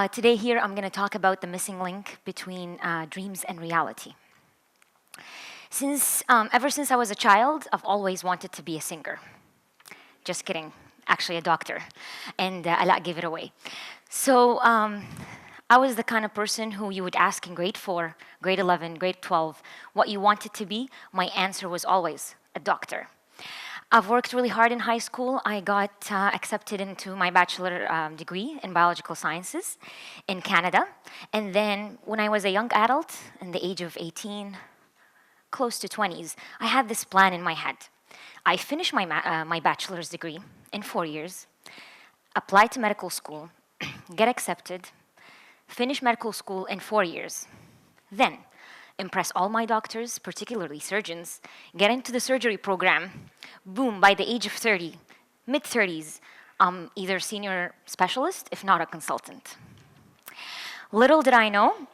Today here, I'm going to talk about the missing link between dreams and reality. Ever since I was a child, I've always wanted to be a singer. Just kidding, actually a doctor. And Allah gave it away. So I was the kind of person who you would ask in grade 4, grade 11, grade 12, what you wanted to be. My answer was always a doctor. I've worked really hard in high school. I got accepted into my bachelor degree in biological sciences in Canada. And then when I was a young adult, in the age of 18, close to 20s, I had this plan in my head. I finished my bachelor's degree in 4 years, apply to medical school, get accepted, finish medical school in 4 years. Then impress all my doctors, particularly surgeons, get into the surgery program. Boom, by the age of 30, mid-30s, I'm either senior specialist, if not a consultant. Little did I know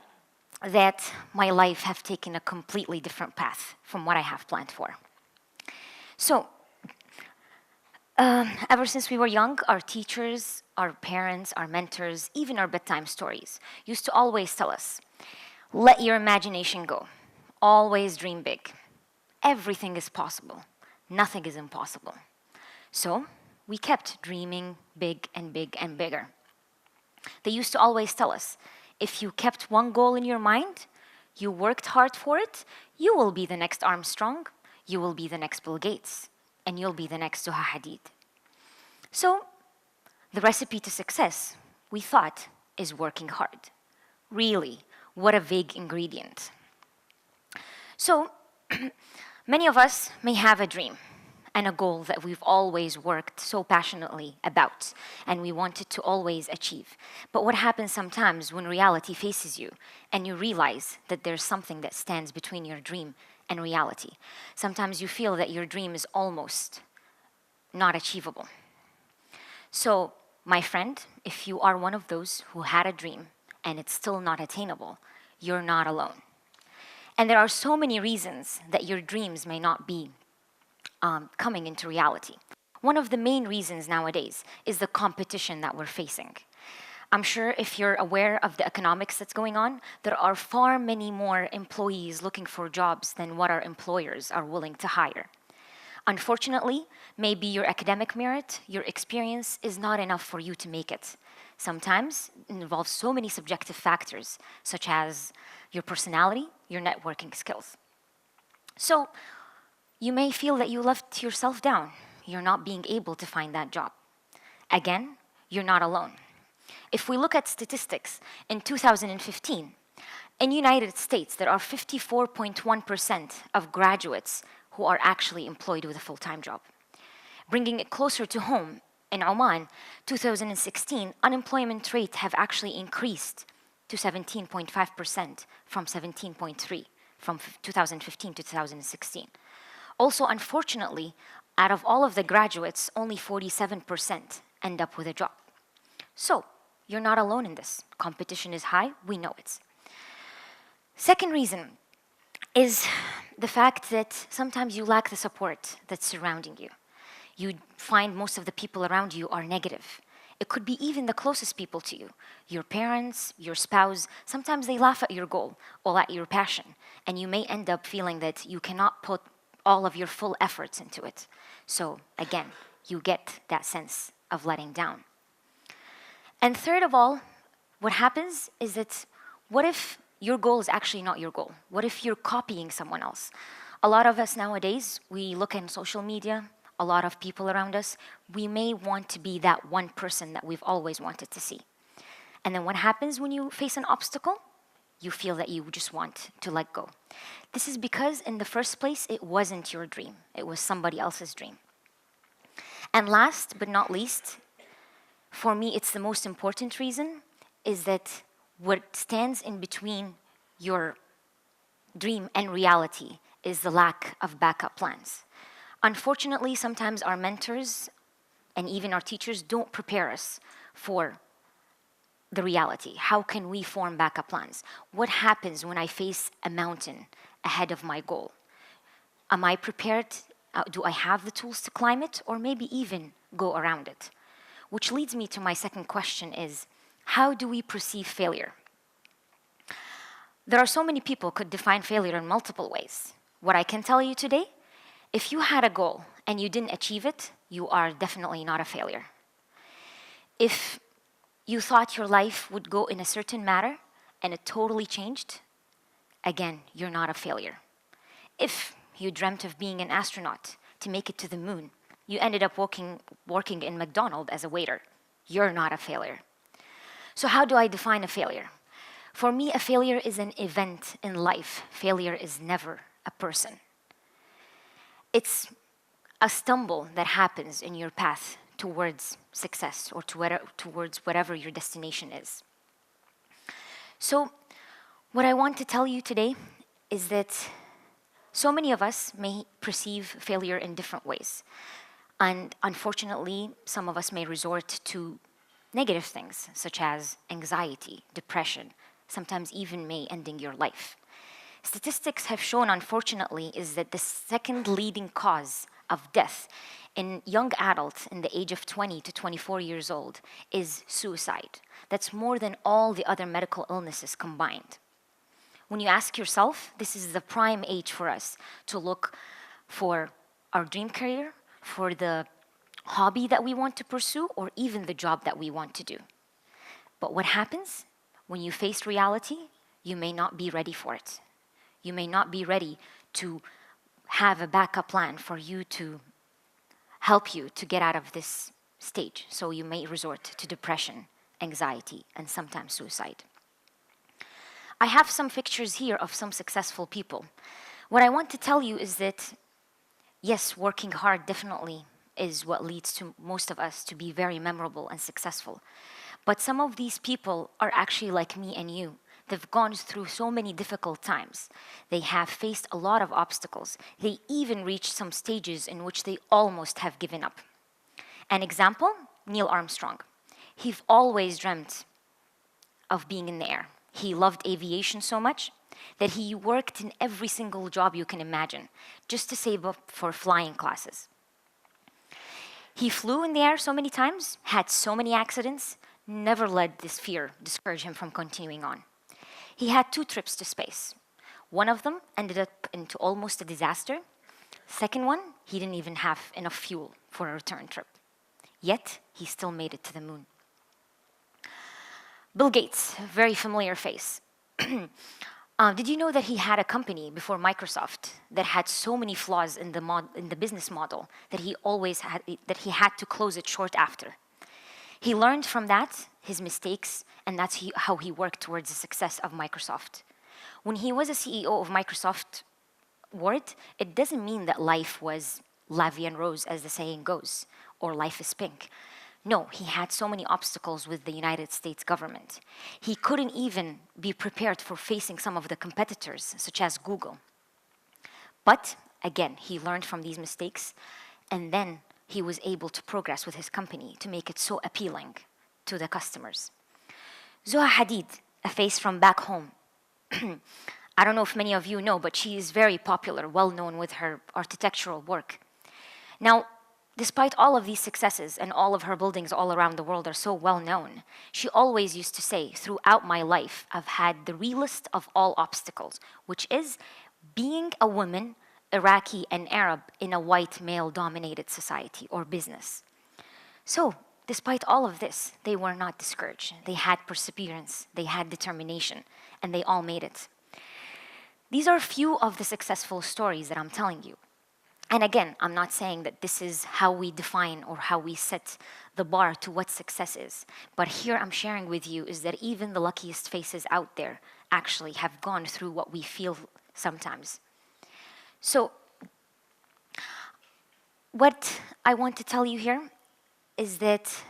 that my life have taken a completely different path from what I have planned for. So, ever since we were young, our teachers, our parents, our mentors, even our bedtime stories used to always tell us, let your imagination go. Always dream big. Everything is possible. Nothing is impossible. So we kept dreaming big and big and bigger. They used to always tell us, if you kept one goal in your mind, you worked hard for it, you will be the next Armstrong, you will be the next Bill Gates, and you'll be the next Zuha Hadid. So the recipe to success, we thought, is working hard. Really, what a vague ingredient. So many of us may have a dream and a goal that we've always worked so passionately about and we wanted to always achieve. But what happens sometimes when reality faces you and you realize that there's something that stands between your dream and reality? Sometimes you feel that your dream is almost not achievable. So, my friend, if you are one of those who had a dream and it's still not attainable, you're not alone. And there are so many reasons that your dreams may not be coming into reality. One of the main reasons nowadays is the competition that we're facing. I'm sure if you're aware of the economics that's going on, there are far many more employees looking for jobs than what our employers are willing to hire. Unfortunately, maybe your academic merit, your experience is not enough for you to make it. Sometimes it involves so many subjective factors, such as your personality, your networking skills. So you may feel that you left yourself down. You're not being able to find that job. Again, you're not alone. If we look at statistics, in 2015, in the United States, there are 54.1% of graduates who are actually employed with a full-time job. Bringing it closer to home, in Oman, 2016, unemployment rate have actually increased to 17.5% from 17.3% from 2015 to 2016. Also, unfortunately, out of all of the graduates, only 47% end up with a job. So, you're not alone in this. Competition is high, we know it. Second reason is the fact that sometimes you lack the support that's surrounding you. You find most of the people around you are negative. It could be even the closest people to you, your parents, your spouse. Sometimes they laugh at your goal or at your passion, and you may end up feeling that you cannot put all of your full efforts into it. So again, you get that sense of letting down. And third of all, what happens is that what if your goal is actually not your goal? What if you're copying someone else? A lot of us nowadays, we look in social media, a lot of people around us, we may want to be that one person that we've always wanted to see. And then what happens when you face an obstacle? You feel that you just want to let go. This is because in the first place, it wasn't your dream. It was somebody else's dream. And last but not least, for me, it's the most important reason, is that what stands in between your dream and reality is the lack of backup plans. Unfortunately, sometimes our mentors and even our teachers don't prepare us for the reality. How can we form backup plans? What happens when I face a mountain ahead of my goal? Am I prepared? Do I have the tools to climb it or maybe even go around it? Which leads me to my second question is, How do we perceive failure? There are so many people could define failure in multiple ways. What I can tell you today, if you had a goal and you didn't achieve it, you are definitely not a failure. If you thought your life would go in a certain manner and it totally changed, again, you're not a failure. If you dreamt of being an astronaut to make it to the moon, you ended up working in McDonald's as a waiter, you're not a failure. So how do I define a failure? For me, a failure is an event in life. Failure is never a person. It's a stumble that happens in your path towards success or towards whatever your destination is. So what I want to tell you today is that so many of us may perceive failure in different ways. And unfortunately, some of us may resort to negative things, such as anxiety, depression, sometimes even may ending your life. Statistics have shown, unfortunately, is that the second leading cause of death in young adults in the age of 20 to 24 years old is suicide. That's more than all the other medical illnesses combined. When you ask yourself, this is the prime age for us to look for our dream career, for the hobby that we want to pursue, or even the job that we want to do. But what happens? When you face reality, you may not be ready for it. You may not be ready to have a backup plan for you to help you to get out of this stage. So you may resort to depression, anxiety, and sometimes suicide. I have some pictures here of some successful people. What I want to tell you is that, yes, working hard definitely is what leads to most of us to be very memorable and successful. But some of these people are actually like me and you. They've gone through so many difficult times. They have faced a lot of obstacles. They even reached some stages in which they almost have given up. An example, Neil Armstrong. He always dreamt of being in the air. He loved aviation so much that he worked in every single job you can imagine just to save up for flying classes. He flew in the air so many times, had so many accidents, never let this fear discourage him from continuing on. He had 2 trips to space. One of them ended up into almost a disaster. Second one, he didn't even have enough fuel for a return trip. Yet, he still made it to the moon. Bill Gates, very familiar face. Did you know that he had a company before Microsoft that had so many flaws in the business model that he had to close it short after? He learned from that, his mistakes, and that's how he worked towards the success of Microsoft. When he was a CEO of Microsoft Word, it doesn't mean that life was la vie en rose, as the saying goes, or life is pink. No, he had so many obstacles with the United States government. He couldn't even be prepared for facing some of the competitors, such as Google. But again, he learned from these mistakes, and then he was able to progress with his company to make it so appealing to the customers. Zoha Hadid, a face from back home. I don't know if many of you know, but she is very popular, well known with her architectural work. Now, despite all of these successes and all of her buildings all around the world are so well known, she always used to say, throughout my life, I've had the realest of all obstacles, which is being a woman, Iraqi and Arab, in a white male-dominated society or business. So, despite all of this, they were not discouraged. They had perseverance, they had determination, and they all made it. These are few of the successful stories that I'm telling you. And again, I'm not saying that this is how we define or how we set the bar to what success is. But here I'm sharing with you is that even the luckiest faces out there actually have gone through what we feel sometimes. So, what I want to tell you here is that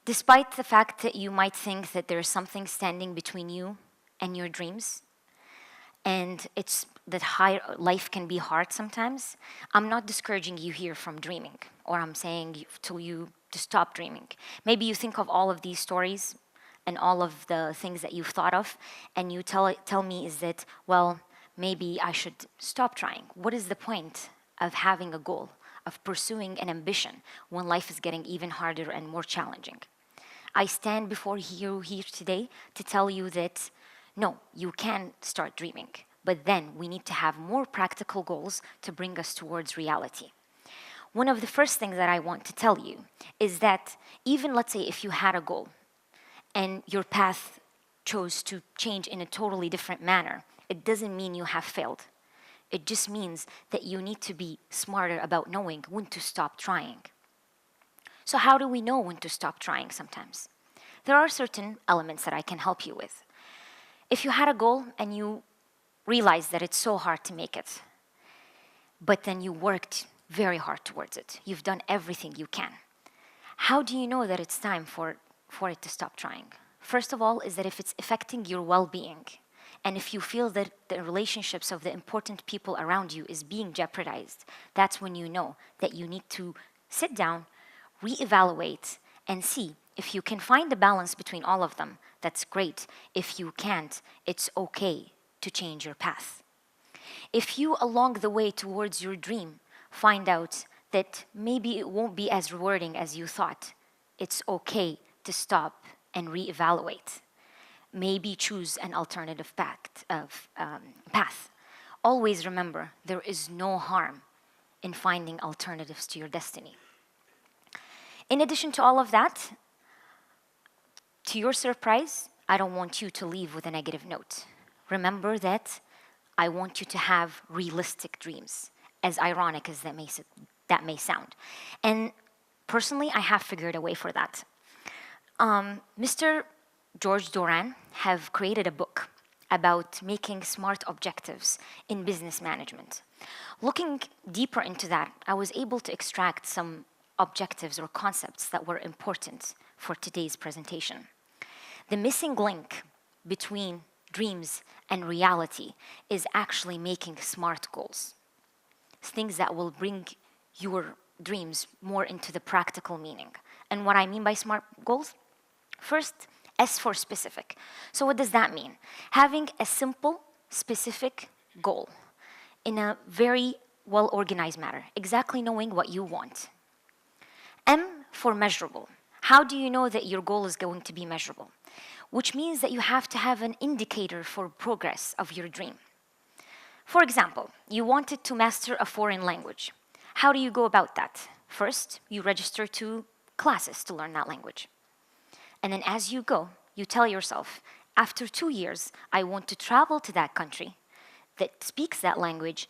despite the fact that you might think that there's something standing between you and your dreams, and it's that life can be hard sometimes, I'm not discouraging you here from dreaming, or I'm saying to you to stop dreaming. Maybe you think of all of these stories and all of the things that you've thought of, and you tell me is that, well, maybe I should stop trying. What is the point of having a goal, of pursuing an ambition when life is getting even harder and more challenging? I stand before you here today to tell you that no, you can start dreaming, but then we need to have more practical goals to bring us towards reality. One of the first things that I want to tell you is that even, let's say, if you had a goal and your path chose to change in a totally different manner, it doesn't mean you have failed. It just means that you need to be smarter about knowing when to stop trying. So how do we know when to stop trying sometimes? There are certain elements that I can help you with. If you had a goal and you realized that it's so hard to make it, but then you worked very hard towards it, you've done everything you can, how do you know that it's time for it to stop trying? First of all, is that if it's affecting your well-being, and if you feel that the relationships of the important people around you is being jeopardized, that's when you know that you need to sit down, reevaluate, and see if you can find a balance between all of them. That's great. If you can't, it's okay to change your path. If you, along the way towards your dream, find out that maybe it won't be as rewarding as you thought, it's okay to stop and reevaluate. Maybe choose an alternative path. Always remember, there is no harm in finding alternatives to your destiny. In addition to all of that, to your surprise, I don't want you to leave with a negative note. Remember that I want you to have realistic dreams, as ironic as that may sound. And personally, I have figured a way for that. Mr. George Doran have created a book about making smart objectives in business management. Looking deeper into that, I was able to extract some objectives or concepts that were important for today's presentation. The missing link between dreams and reality is actually making smart goals. Things that will bring your dreams more into the practical meaning. And what I mean by smart goals? First, S for specific. So what does that mean? Having a simple, specific goal in a very well-organized manner, exactly knowing what you want. M for measurable. How do you know that your goal is going to be measurable? Which means that you have to have an indicator for progress of your dream. For example, you wanted to master a foreign language. How do you go about that? First, you register to classes to learn that language. And then as you go, you tell yourself, after 2 years, I want to travel to that country that speaks that language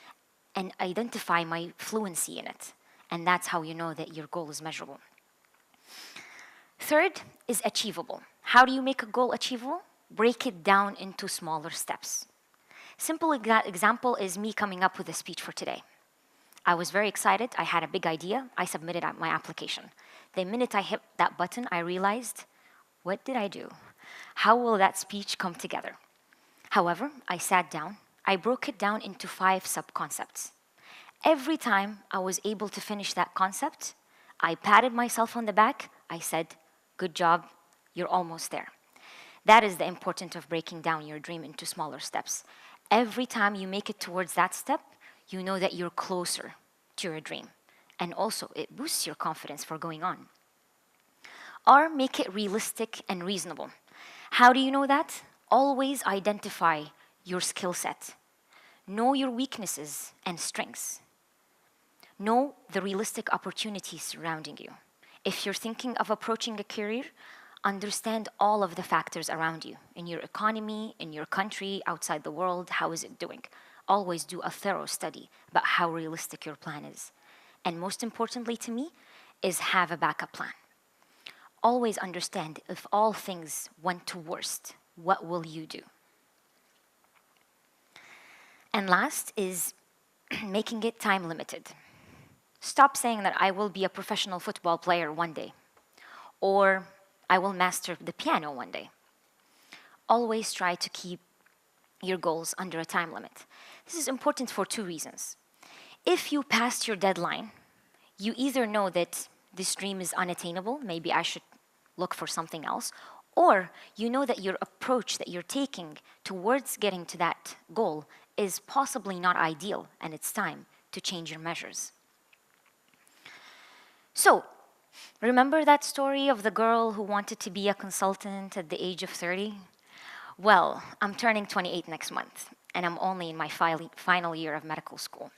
and identify my fluency in it. And that's how you know that your goal is measurable. Third is achievable. How do you make a goal achievable? Break it down into smaller steps. Simple example is me coming up with a speech for today. I was very excited. I had a big idea. I submitted my application. The minute I hit that button, I realized, what did I do? How will that speech come together? However, I sat down. I broke it down into 5 sub-concepts. Every time I was able to finish that concept, I patted myself on the back. I said, good job, you're almost there. That is the importance of breaking down your dream into smaller steps. Every time you make it towards that step, you know that you're closer to your dream. And also, it boosts your confidence for going on. R, make it realistic and reasonable. How do you know that? Always identify your skill set. Know your weaknesses and strengths. Know the realistic opportunities surrounding you. If you're thinking of approaching a career, understand all of the factors around you, in your economy, in your country, outside the world, how is it doing? Always do a thorough study about how realistic your plan is. And most importantly to me, is have a backup plan. Always understand if all things went to worst, what will you do? And last is making it time limited. Stop saying that I will be a professional football player one day, or I will master the piano one day. Always try to keep your goals under a time limit. This is important for 2 reasons. If you passed your deadline, you either know that this dream is unattainable, maybe I should look for something else, or you know that your approach that you're taking towards getting to that goal is possibly not ideal, and it's time to change your measures. So, Remember that story of the girl who wanted to be a consultant at the age of 30? Well, I'm turning 28 next month, and I'm only in my final year of medical school.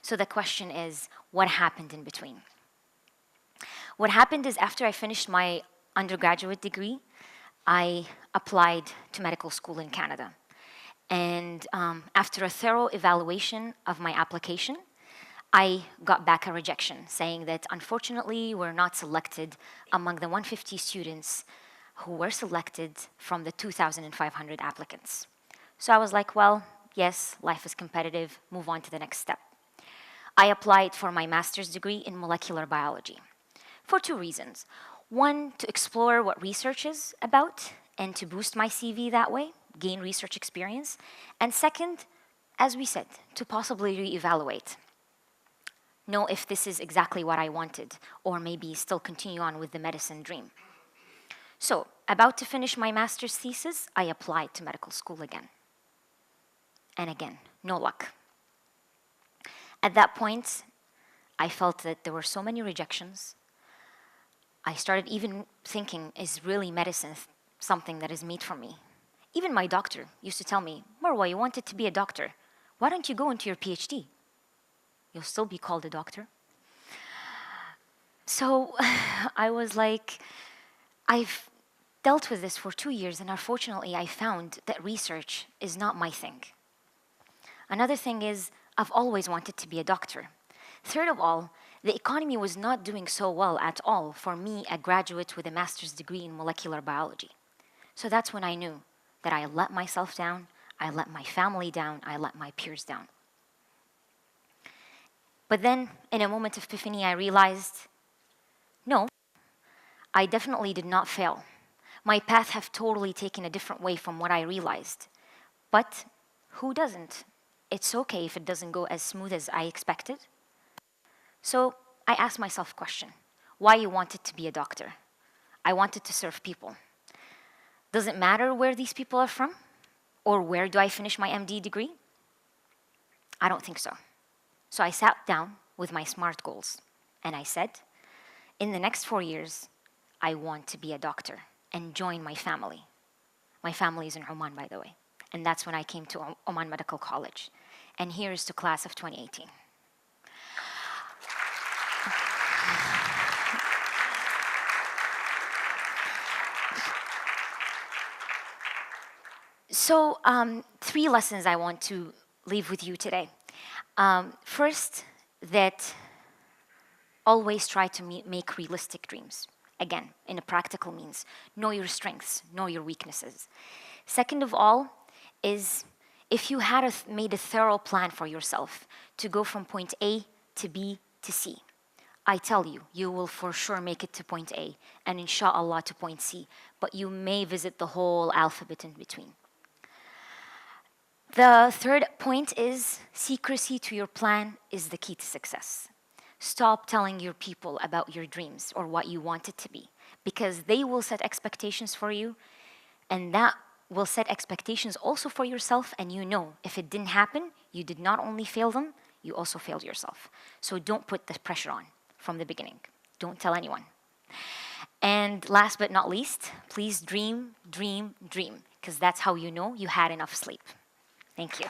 So the question is, what happened in between? What happened is after I finished my undergraduate degree, I applied to medical school in Canada. And after a thorough evaluation of my application, I got back a rejection saying that unfortunately we're not selected among the 150 students who were selected from the 2,500 applicants. So I was like, well, yes, life is competitive, move on to the next step. I applied for my master's degree in molecular biology for two reasons. One, to explore what research is about and to boost my CV that way, gain research experience. And second, as we said, to possibly reevaluate. Know if this is exactly what I wanted, or maybe still continue on with the medicine dream. So, about to finish my master's thesis, I applied to medical school again. And again, no luck. At that point, I felt that there were so many rejections. I started even thinking, is really medicine something that is made for me? Even my doctor used to tell me, Marwah, you wanted to be a doctor. Why don't you go into your PhD? You'll still be called a doctor. So I was like, I've dealt with this for 2 years, and unfortunately I found that research is not my thing. Another thing is, I've always wanted to be a doctor. Third of all, the economy was not doing so well at all for me, a graduate with a master's degree in molecular biology. So that's when I knew that I let myself down, I let my family down, I let my peers down. But then, in a moment of epiphany, I realized, no, I definitely did not fail. My path have totally taken a different way from what I realized. But who doesn't? It's okay if it doesn't go as smooth as I expected. So I asked myself a question. Why you wanted to be a doctor? I wanted to serve people. Does it matter where these people are from? Or where do I finish my MD degree? I don't think so. So I sat down with my SMART goals and I said, in the next 4 years, I want to be a doctor and join my family. My family is in Oman, by the way. And that's when I came to Oman Medical College. And here is to class of 2018. So 3 lessons I want to leave with you today. First, that always try to make realistic dreams. Again, in a practical means. Know your strengths, know your weaknesses. Second of all is if you had made a thorough plan for yourself to go from point A to B to C, I tell you, you will for sure make it to point A and inshallah to point C, but you may visit the whole alphabet in between. The third point is secrecy to your plan is the key to success. Stop telling your people about your dreams or what you want it to be, because they will set expectations for you, and that will set expectations also for yourself, and you know if it didn't happen, you did not only fail them, you also failed yourself. So don't put the pressure on from the beginning. Don't tell anyone. And last but not least, please dream, dream, dream, because that's how you know you had enough sleep. Thank you.